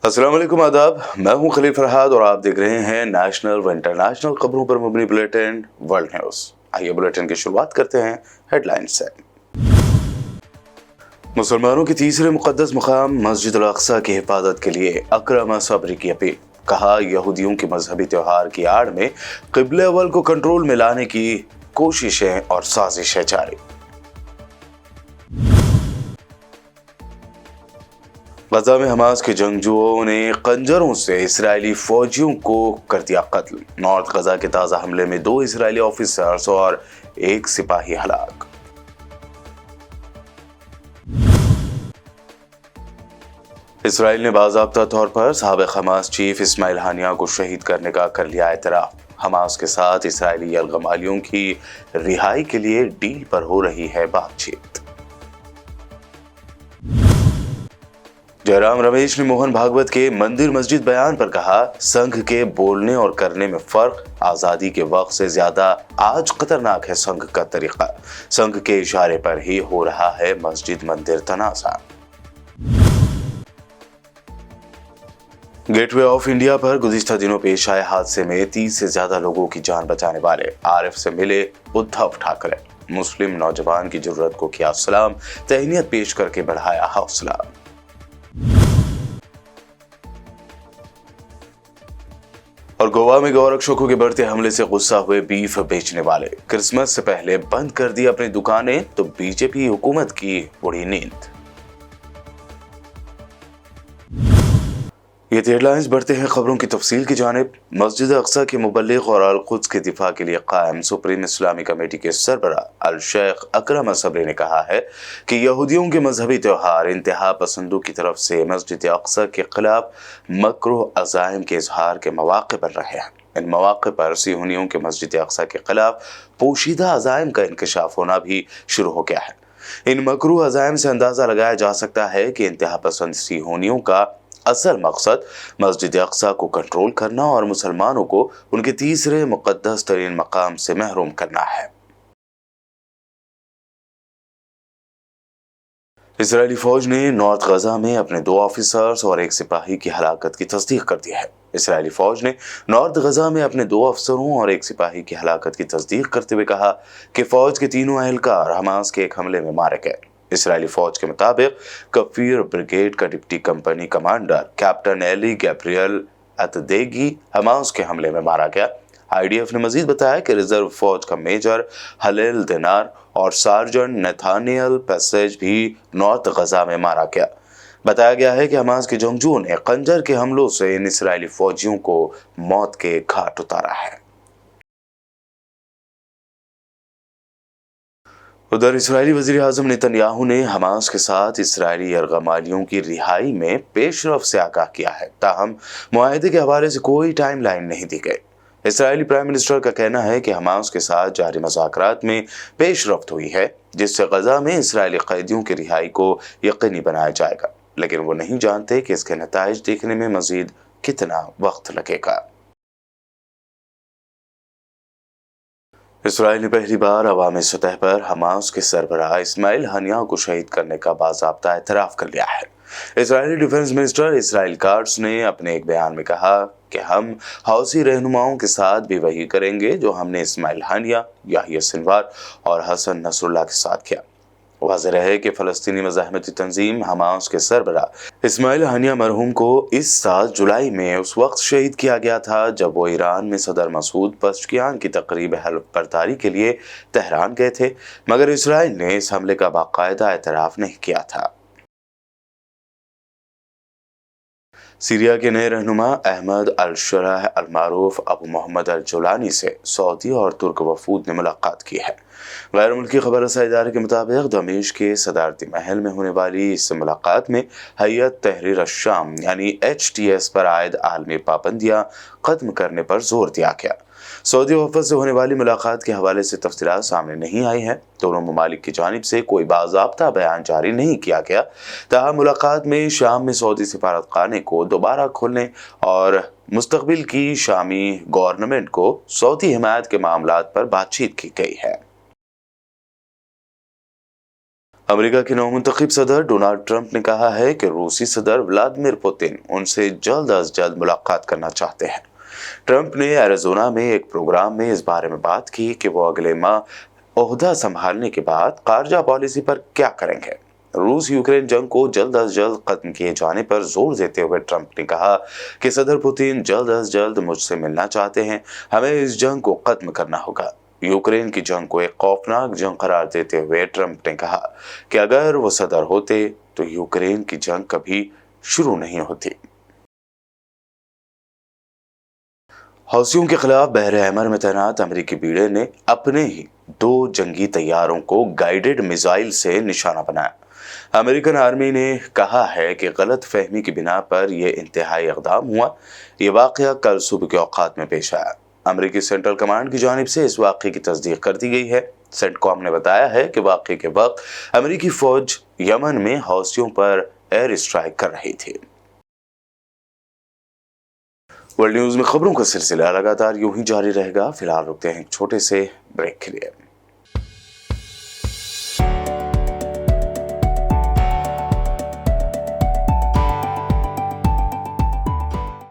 अस्सलाम वालेकुम, आदाब। मैं हूं खलील फरहाद और आप देख रहे हैं नेशनल व इंटरनेशनल खबरों पर मबनी बुलेटिन वर्ल्ड न्यूज। आइए बुलेटिन की शुरुआत करते हैं हेडलाइंस से। मुसलमानों के तीसरे मुकद्दस मुकाम मस्जिद अल अक्सा की हिफाजत के लिए अकरम सबरी की अपील। कहा, यहूदियों के मजहबी त्योहार की आड़ में क़िबले अव्वल को कंट्रोल में लाने की कोशिशें और साजिशें जारी। गजा में हमास के जंगजुओं ने खंजरों से इजरायली फौजियों को कर दिया कत्ल। नॉर्थ गजा के ताजा हमले में 2 इजरायली ऑफिसर्स और 1 सिपाही हलाक। इसराइल ने बाज़ाब्ता तौर पर साबिक़ हमास चीफ इस्माइल हानिया को शहीद करने का कर लिया एतराफ़। हमास के साथ इसराइली यरगमालियों की रिहाई के लिए डील पर हो रही है बातचीत। जयराम रमेश ने मोहन भागवत के मंदिर मस्जिद बयान पर कहा, संघ के बोलने और करने में फर्क। आजादी के वक्त से ज्यादा आज खतरनाक है संघ का तरीका। संघ के इशारे पर ही हो रहा है मस्जिद मंदिर तनाज़ा। गेटवे ऑफ इंडिया पर गुज़िश्ता दिनों पेश आए हादसे में 30 से ज्यादा लोगों की जान बचाने वाले आरएफ से मिले उद्धव ठाकरे। मुस्लिम नौजवान की जरूरत को किया सलाम, तहनीयत पेश करके बढ़ाया हौसला। और गोवा में गौरक्षकों के बढ़ते हमले से गुस्सा हुए बीफ बेचने वाले। क्रिसमस से पहले बंद कर दी अपनी दुकानें तो बीजेपी हुकूमत की उड़ी नींद। ये हेडलाइंस बढ़ते हैं खबरों की तफसील की जानिब। मस्जिद अक्सा के मुबल्लिग और अल कुद्स के दिफा के लिए कायम सुप्रीम इस्लामी कमेटी के सरबरा अल शेख अकरम सबरी ने कहा है कि यहूदियों के मजहबी त्यौहार इंतहा पसंदों की तरफ से मस्जिद अक्सा के खिलाफ मकरूह अज़ाइम के इजहार के मौक़े बन रहे हैं। इन मौक़े पर सियोनियों के मस्जिद अक्सा के खिलाफ पोशीदा अज़ाइम का इंकशाफ होना भी शुरू हो गया है। इन मकरूह अज़ाइम से अंदाजा लगाया जा सकता है कि इंतहा पसंद सियोनियों का असल मकसद मस्जिद अक्सा को कंट्रोल करना और मुसलमानों को उनके तीसरे मुकद्दस तरीन मकाम से महरूम करना है। इजरायली फौज ने नॉर्थ गजा में अपने 2 ऑफिसर्स और 1 सिपाही की हलाकत की तस्दीक कर दी है। इजरायली फौज ने नॉर्थ गजा में अपने 2 अफसरों और 1 सिपाही की हलाकत की तस्दीक करते हुए कहा कि फौज के तीनों एहलकार हमास के एक हमले में मारे गए। इसराइली फौज के मुताबिक कफीर ब्रिगेड का deputy company commander captain Eli Gabriel Atedgi Hamas के हमले में मारा गया। आईडीएफ ने मजीद बताया कि रिजर्व फौज का मेजर हलेल दिनार और सार्जेंट नेथानियल पैसेज भी नॉर्थ गजा में मारा गया। बताया गया है कि हमास के जंगजुओं ने खंजर के हमलों से इन इसराइली फौजियों को मौत के घाट उतारा है। उधर इसराइली वज़ीर आज़म नेतन्याहू ने हमास के साथ इसराइली यरगमालियों की रिहाई में पेशरफ से आगाह किया है, ताहम मुआहदे के हवाले से कोई टाइम लाइन नहीं दी गई। इसराइली प्राइम मिनिस्टर का कहना है कि हमास के साथ जारी मुज़ाकरात में पेशरफ्त हुई है, जिससे गजा में इसराइली कैदियों की रिहाई को यकीनी बनाया जाएगा, लेकिन वो नहीं जानते कि इसके नताइज देखने में मजीद कितना वक्त लगेगा। इसराइल ने पहली बार अवामी सतह पर हमास के सरबराह इस्माइल हानिया को शहीद करने का बाज़ाब्ता एतराफ़ कर लिया है। Israeli defence minister Israel cuts ने अपने एक बयान में कहा कि हम हौसी रहनुमाओं के साथ भी वही करेंगे जो हमने इस्माइल हानिया, याहिया सिनवार और हसन नसरुल्लाह के साथ किया। वाज़ेह है कि फ़लस्तीनी मज़ाहमती तंजीम हमास के सरबराह इस्माइल हानिया मरहूम को इस साल जुलाई में उस वक्त शहीद किया गया था जब वो ईरान में सदर मसूद पज़ेश्कियान की तकरीब हल्फ बर्दारी के लिए तेहरान गए थे, मगर इसराइल ने इस हमले का बाकायदा एतराफ़ नहीं किया था। सीरिया के नए रहनुमा अहमद अल-शरह अल-मारूफ अबू मोहम्मद अल-जुलानी से सऊदी और तुर्क वफूद ने मुलाकात की है। गैर मुल्की खबर रसाई इदारे के मुताबिक दमिश्क के सदारती महल में होने वाली इस मुलाकात में हैयत तहरीर अश-शाम यानी HTS पर आयद आलमी पाबंदियां खत्म करने पर जोर दिया गया। सऊदी वफद से होने वाली मुलाकात के हवाले से तफसीलात सामने नहीं आई है। दोनों ममालिक की जानिब से कोई बाज़ाब्ता बयान जारी नहीं किया गया। ताहम मुलाकात में शाम में सऊदी सिफारतखाने को दोबारा खोलने और मुस्तकबिल की शामी गवर्नमेंट को सऊदी हिमायत के मामलात पर बातचीत की गई है। अमेरिका के नवमुंतखब सदर डोनाल्ड ट्रंप ने कहा है कि रूसी सदर व्लादिमीर पुतिन उनसे जल्द अज जल्द मुलाकात करना चाहते हैं। ट्रंप ने एरिज़ोना में एक प्रोग्राम में इस बारे में बात की कि वो अगले माह ओहदा संभालने के बाद खारजा पॉलिसी पर क्या करेंगे। रूस यूक्रेन जंग को जल्द अज जल्द खत्म किए जाने पर जोर देते हुए ट्रंप ने कहा कि सदर पुतिन जल्द अज जल्द मुझसे मिलना चाहते हैं। हमें इस जंग को खत्म करना होगा। यूक्रेन की जंग को एक खौफनाक जंग करार देते हुए ट्रंप ने कहा कि अगर वो सदर होते तो यूक्रेन की जंग कभी शुरू नहीं होती। हौसियों के खिलाफ बहरे अहमर में तैनात अमेरिकी बीड़े ने अपने ही 2 जंगी तैयारों को गाइडेड मिसाइल से निशाना बनाया। अमेरिकन आर्मी ने कहा है कि गलत फहमी की बिना पर यह इंतहाई इक़दाम हुआ। ये वाक़या कल सुबह के औक़ात में पेश आया। अमेरिकी सेंट्रल कमांड की जानिब से इस वाक़े की तस्दीक कर दी गई है। सेंटकॉम ने बताया है कि वाक़े के वक्त अमेरिकी फ़ौज यमन में हौसियों पर एयर स्ट्राइक कर रही थी। वर्ल्ड न्यूज़ में खबरों का सिलसिला लगातार यूं ही जारी रहेगा। फिलहाल रुकते हैं एक छोटे से ब्रेक के लिए।